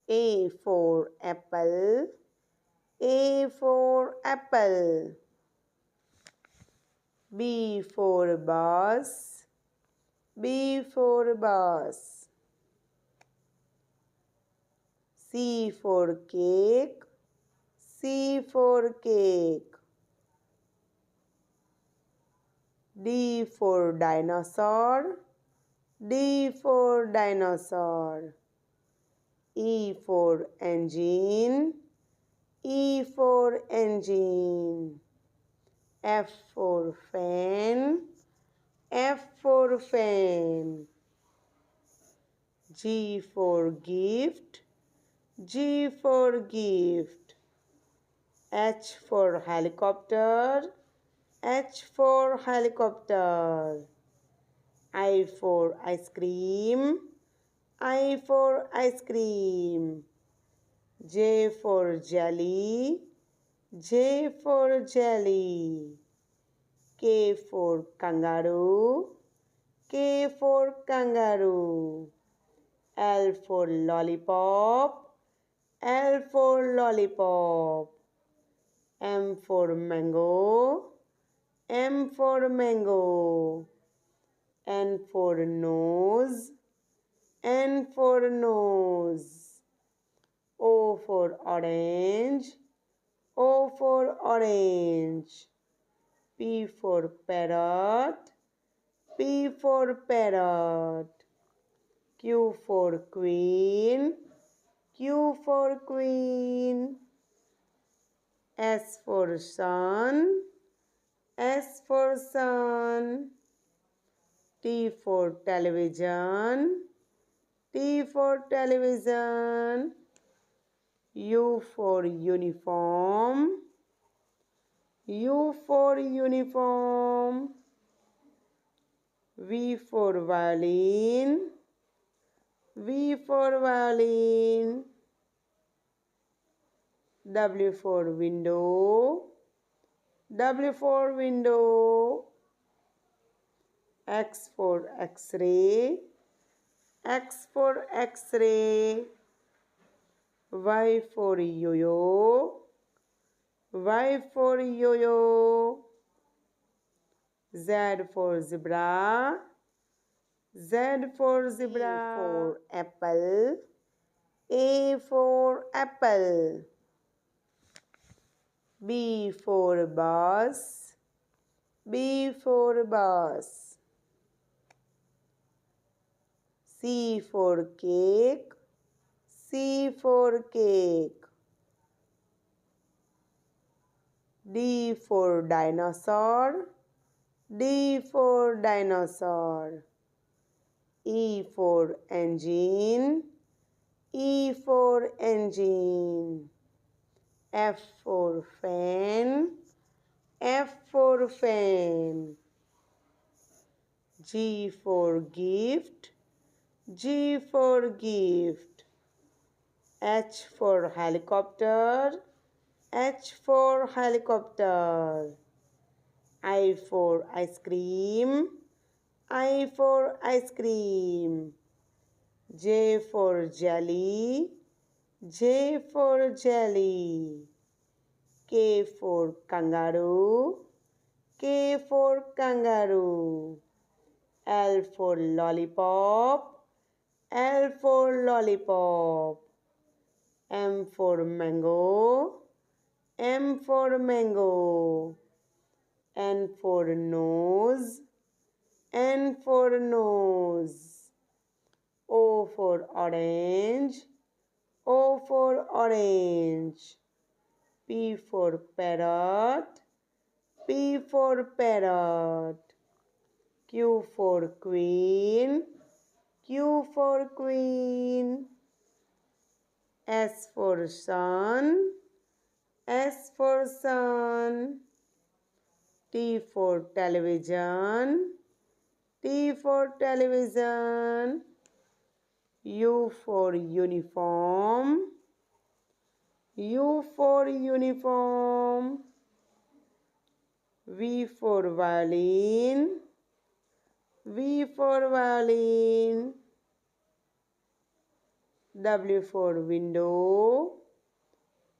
A for apple. A for apple. B for bus. B for bus. C for cake. C for cake. D for dinosaur. D for dinosaur. E for engine. E for engine. F for fan. F for fan. G for gift. G for gift. H for helicopter. H for helicopter. I for ice cream. I for ice cream. J for jelly. J for jelly. K for kangaroo. K for kangaroo. L for lollipop. L for lollipop. M for mango. M for mango. N for nose. N for nose. O for orange. O for orange. P for parrot. P for parrot. Q for queen. Q for queen. S for sun. S for sun. T for television. T for television. U for uniform. U for uniform. V for violin. V for violin. W for window. W for window. X for X-ray. X for X-ray. Y for yo-yo. Y for yo-yo. Z for zebra. Z for zebra. A for apple. A for apple. B for bus. B for bus. C for cake. C for cake. D for dinosaur. D for dinosaur. E for engine. E for engine. F for fan. F for fan. G for gift. G for gift. H for helicopter. H for helicopter. I for ice cream. I for ice cream. J for jelly. J for jelly. K for kangaroo. K for kangaroo. L for lollipop. L for lollipop. M for mango. M for mango. N for nose. N for nose. O for orange. O for orange. P for parrot. P for parrot. Q for queen. Q for queen. S for sun. S for sun. T for television. T for television. U for uniform. U for uniform. V for violin. V for violin. W for window.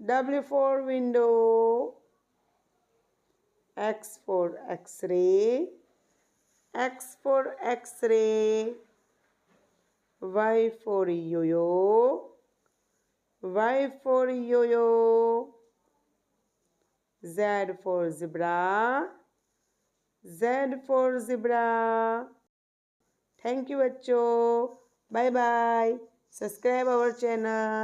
W for window. X for X-ray. X for X-ray. Y for yo-yo. Y for yo-yo. Z for zebra. Z for zebra. Thank you बच्चों. Bye bye. Subscribe our channel.